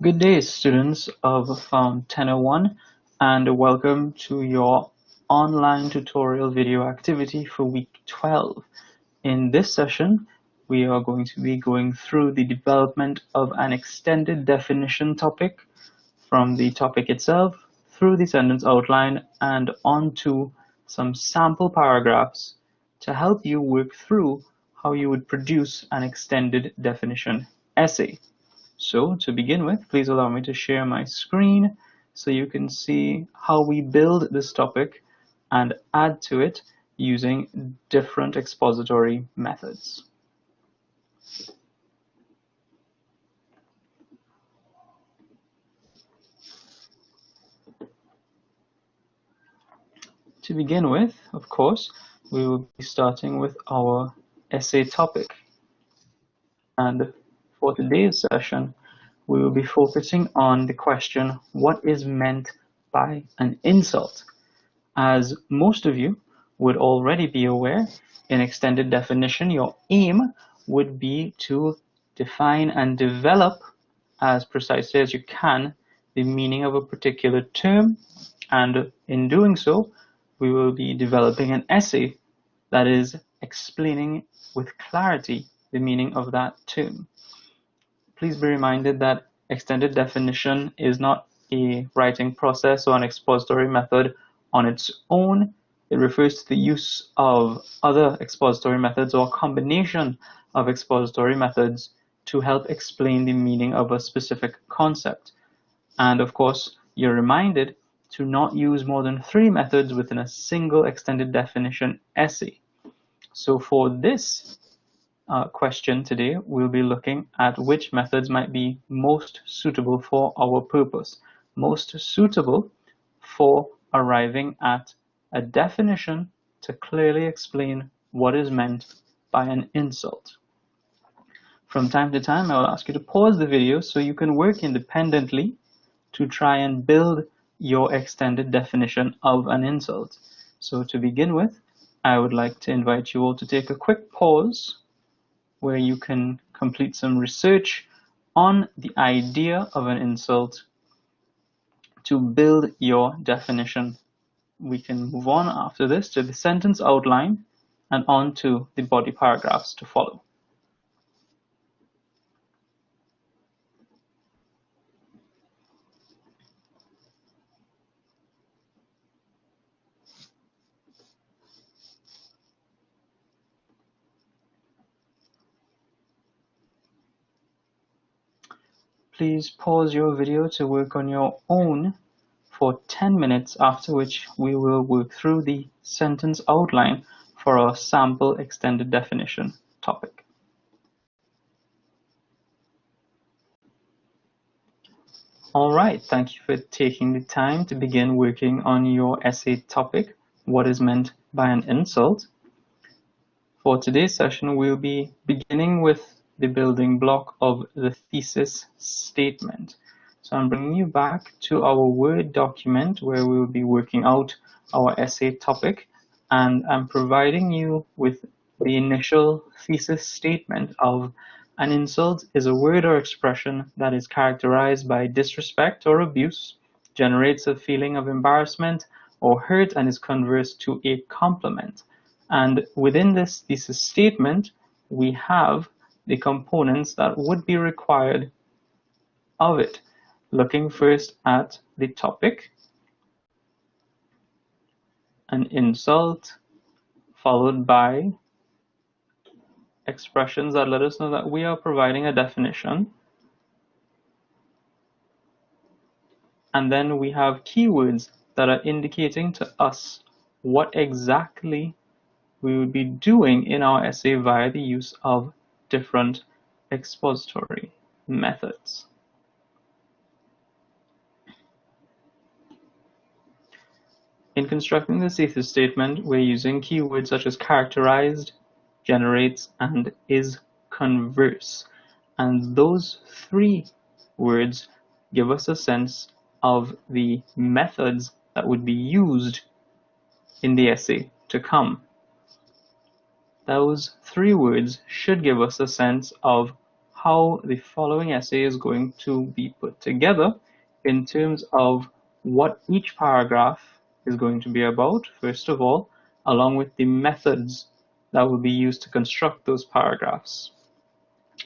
Good day, students of FOUN 1001, and welcome to your online tutorial video activity for week 12. In this session, we are going to be going through the development of an extended definition topic from the topic itself through the sentence outline and onto some sample paragraphs to help you work through how you would produce an extended definition essay. So to begin with, please allow me to share my screen so you can see how we build this topic and add to it using different expository methods. To begin with, of course, we will be starting with our essay topic. And for today's session, we will be focusing on the question, what is meant by an insult? As most of you would already be aware, in extended definition, your aim would be to define and develop as precisely as you can the meaning of a particular term, and in doing so, we will be developing an essay that is explaining with clarity the meaning of that term. Please be reminded that extended definition is not a writing process or an expository method on its own. It refers to the use of other expository methods or a combination of expository methods to help explain the meaning of a specific concept. And of course, you're reminded to not use more than 3 methods within a single extended definition essay. So for this question today, we'll be looking at which methods might be most suitable for our purpose, most suitable for arriving at a definition to clearly explain what is meant by an insult. From time to time, I will ask you to pause the video so you can work independently to try and build your extended definition of an insult. So to begin with, I would like to invite you all to take a quick pause where you can complete some research on the idea of an insult to build your definition. We can move on after this to the sentence outline and on to the body paragraphs to follow. Please pause your video to work on your own for 10 minutes, after which we will work through the sentence outline for our sample extended definition topic. All right, thank you for taking the time to begin working on your essay topic, what is meant by an insult. For today's session, we'll be beginning with the building block of the thesis statement. So I'm bringing you back to our Word document where we'll be working out our essay topic, and I'm providing you with the initial thesis statement of an insult is a word or expression that is characterized by disrespect or abuse, generates a feeling of embarrassment or hurt, and is converse to a compliment. And within this thesis statement, we have the components that would be required of it. Looking first at the topic, an insult, followed by expressions that let us know that we are providing a definition. And then we have keywords that are indicating to us what exactly we would be doing in our essay via the use of different expository methods. In constructing the thesis statement, we're using keywords such as characterized, generates, and is converse. And those 3 words give us a sense of the methods that would be used in the essay to come. Those 3 words should give us a sense of how the following essay is going to be put together in terms of what each paragraph is going to be about, first of all, along with the methods that will be used to construct those paragraphs.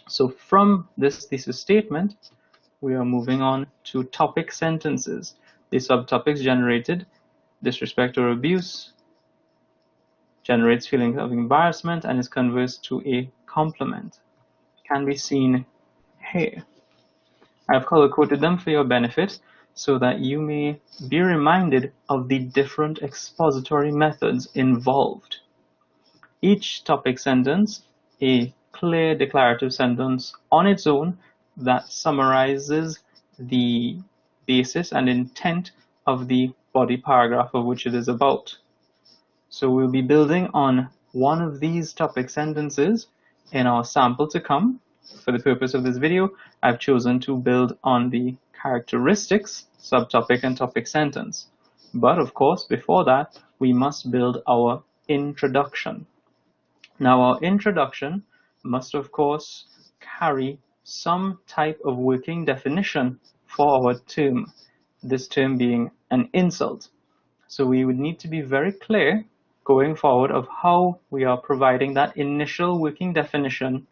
So from this thesis statement, we are moving on to topic sentences. The subtopics generated: disrespect or abuse, generates feelings of embarrassment, and is converse to a compliment. Can be seen here. I've color-coded them for your benefit so that you may be reminded of the different expository methods involved. Each topic sentence, a clear declarative sentence on its own that summarizes the basis and intent of the body paragraph of which it is about. So we'll be building on one of these topic sentences in our sample to come. For the purpose of this video, I've chosen to build on the characteristics, subtopic, and topic sentence. But of course, before that, we must build our introduction. Now, our introduction must, of course, carry some type of working definition for our term, this term being an insult. So we would need to be very clear going forward of how we are providing that initial working definition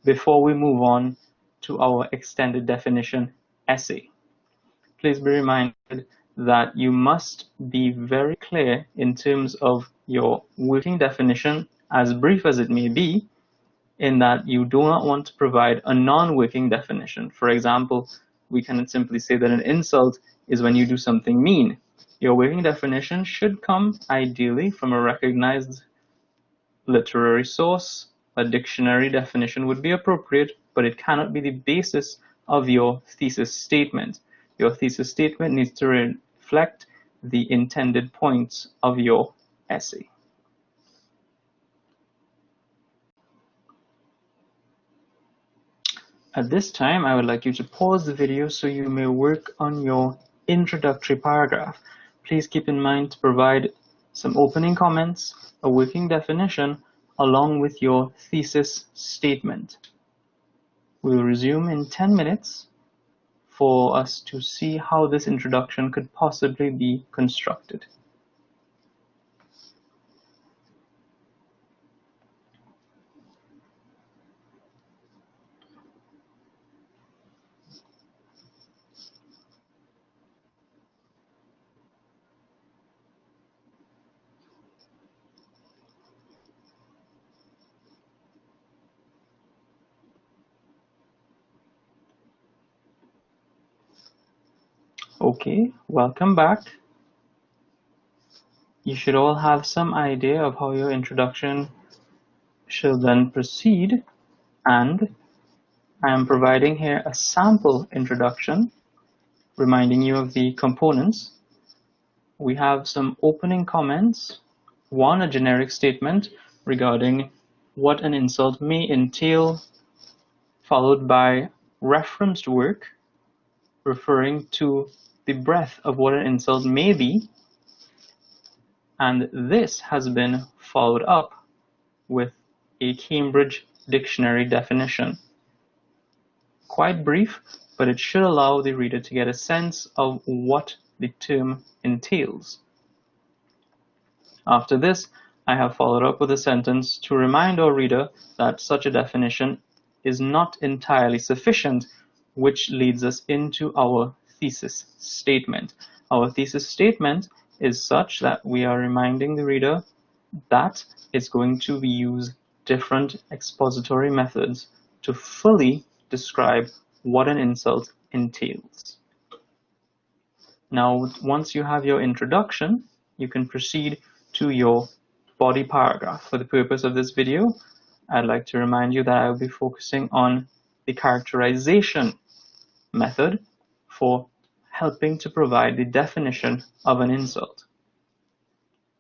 before we move on to our extended definition essay. Please be reminded that you must be very clear in terms of your working definition, as brief as it may be, in that you do not want to provide a non-working definition. For example, we cannot simply say that an insult is when you do something mean. Your working definition should come ideally from a recognized literary source. A dictionary definition would be appropriate, but it cannot be the basis of your thesis statement. Your thesis statement needs to reflect the intended points of your essay. At this time, I would like you to pause the video so you may work on your introductory paragraph. Please keep in mind to provide some opening comments, a working definition, along with your thesis statement. We will resume in 10 minutes for us to see how this introduction could possibly be constructed. Okay, welcome back. You should all have some idea of how your introduction shall then proceed, and I am providing here a sample introduction, reminding you of the components. We have some opening comments, one, a generic statement regarding what an insult may entail, followed by referenced work referring to the breadth of what an insult may be, and this has been followed up with a Cambridge Dictionary definition. Quite brief, but it should allow the reader to get a sense of what the term entails. After this, I have followed up with a sentence to remind our reader that such a definition is not entirely sufficient, which leads us into our thesis statement. Our thesis statement is such that we are reminding the reader that it's going to use different expository methods to fully describe what an insult entails. Now, once you have your introduction, you can proceed to your body paragraph. For the purpose of this video, I'd like to remind you that I will be focusing on the characterization method for helping to provide the definition of an insult.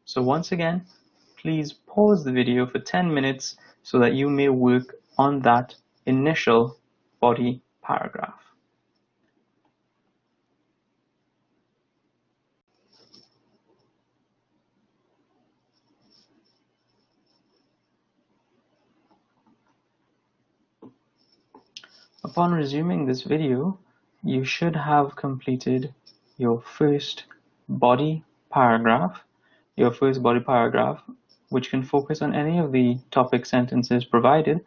So once again, please pause the video for 10 minutes so that you may work on that initial body paragraph. Upon resuming this video, you should have completed your first body paragraph, which can focus on any of the topic sentences provided.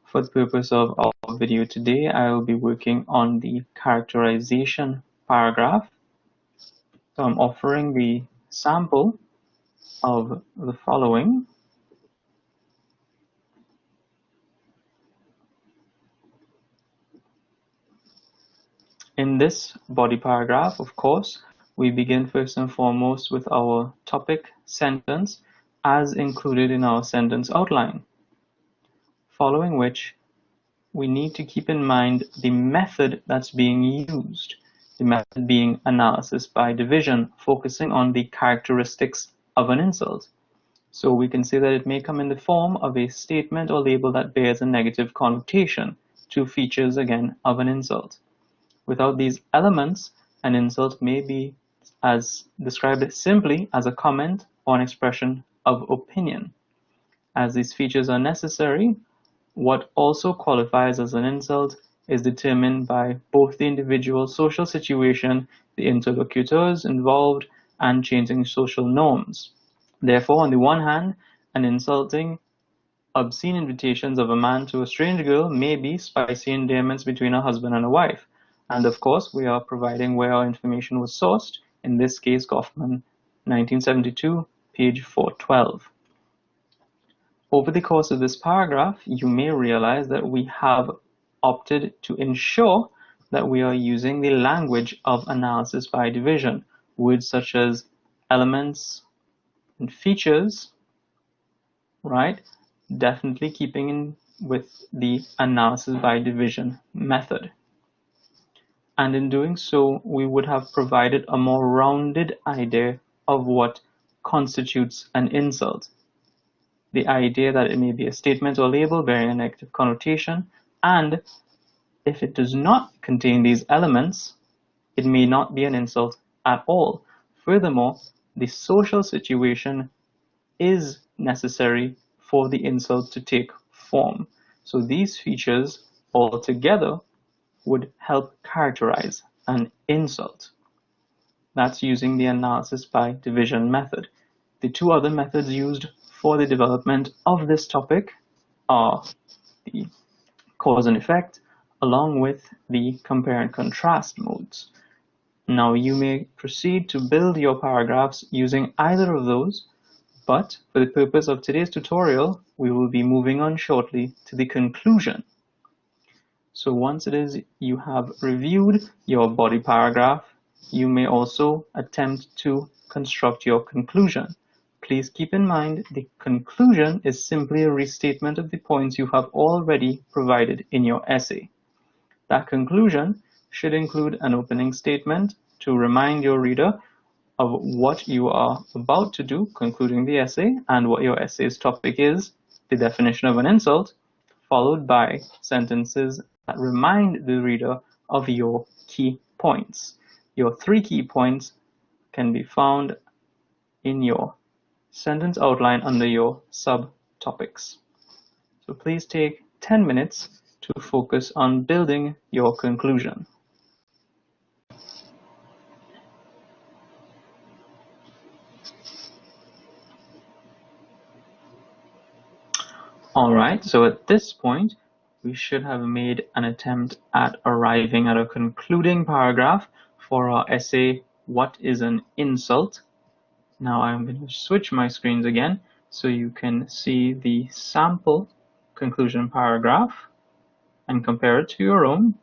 For the purpose of our video today, I will be working on the characterization paragraph. So I'm offering the sample of the following. In this body paragraph, of course, we begin first and foremost with our topic sentence as included in our sentence outline, following which we need to keep in mind the method that's being used, the method being analysis by division, focusing on the characteristics of an insult. So we can say that it may come in the form of a statement or label that bears a negative connotation, two features again of an insult. Without these elements, an insult may be as described simply as a comment or an expression of opinion. As these features are necessary, what also qualifies as an insult is determined by both the individual social situation, the interlocutors involved, and changing social norms. Therefore, on the one hand, an insulting obscene invitations of a man to a strange girl may be spicy endearments between a husband and a wife. And of course, we are providing where our information was sourced, in this case, Goffman, 1972, page 412. Over the course of this paragraph, you may realize that we have opted to ensure that we are using the language of analysis by division. Words such as elements and features, right? Definitely keeping in with the analysis by division method. And in doing so, we would have provided a more rounded idea of what constitutes an insult. The idea that it may be a statement or label bearing a negative connotation, and if it does not contain these elements, it may not be an insult at all. Furthermore, the social situation is necessary for the insult to take form. So these features altogether would help characterize an insult. That's using the analysis by division method. The two other methods used for the development of this topic are the cause and effect, along with the compare and contrast modes. Now you may proceed to build your paragraphs using either of those, but for the purpose of today's tutorial, we will be moving on shortly to the conclusion. So once it is you have reviewed your body paragraph, you may also attempt to construct your conclusion. Please keep in mind the conclusion is simply a restatement of the points you have already provided in your essay. That conclusion should include an opening statement to remind your reader of what you are about to do, concluding the essay, and what your essay's topic is, the definition of an insult, followed by sentences that remind the reader of your key points. Your 3 key points can be found in your sentence outline under your subtopics. So please take 10 minutes to focus on building your conclusion. Alright, so at this point, we should have made an attempt at arriving at a concluding paragraph for our essay, What is an Insult? Now I'm going to switch my screens again so you can see the sample conclusion paragraph and compare it to your own.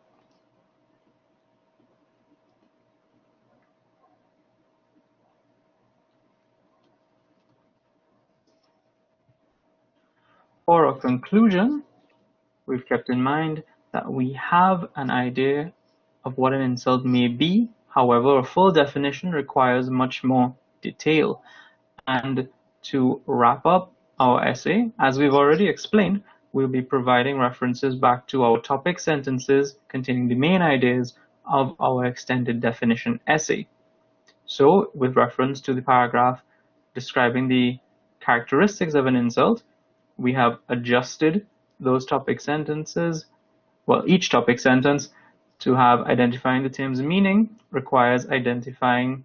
For our conclusion, we've kept in mind that we have an idea of what an insult may be. However, a full definition requires much more detail. And to wrap up our essay, as we've already explained, we'll be providing references back to our topic sentences containing the main ideas of our extended definition essay. So, with reference to the paragraph describing the characteristics of an insult, we have adjusted those topic sentences each topic sentence to have identifying the term's meaning requires identifying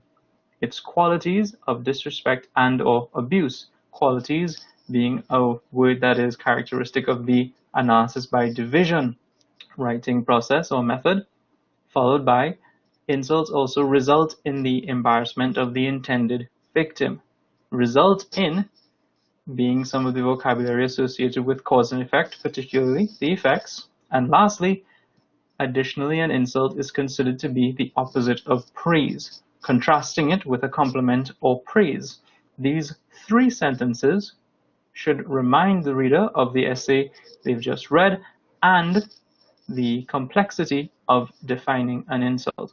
its qualities of disrespect and or abuse. Qualities being a word that is characteristic of the analysis by division writing process or method, followed by insults also result in the embarrassment of the intended victim. Result in being some of the vocabulary associated with cause and effect, particularly the effects. And lastly, additionally, an insult is considered to be the opposite of praise, contrasting it with a compliment or praise. These three sentences should remind the reader of the essay they've just read and the complexity of defining an insult.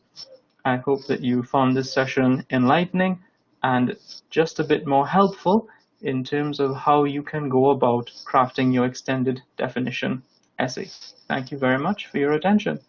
I hope that you found this session enlightening and just a bit more helpful in terms of how you can go about crafting your extended definition essay. Thank you very much for your attention.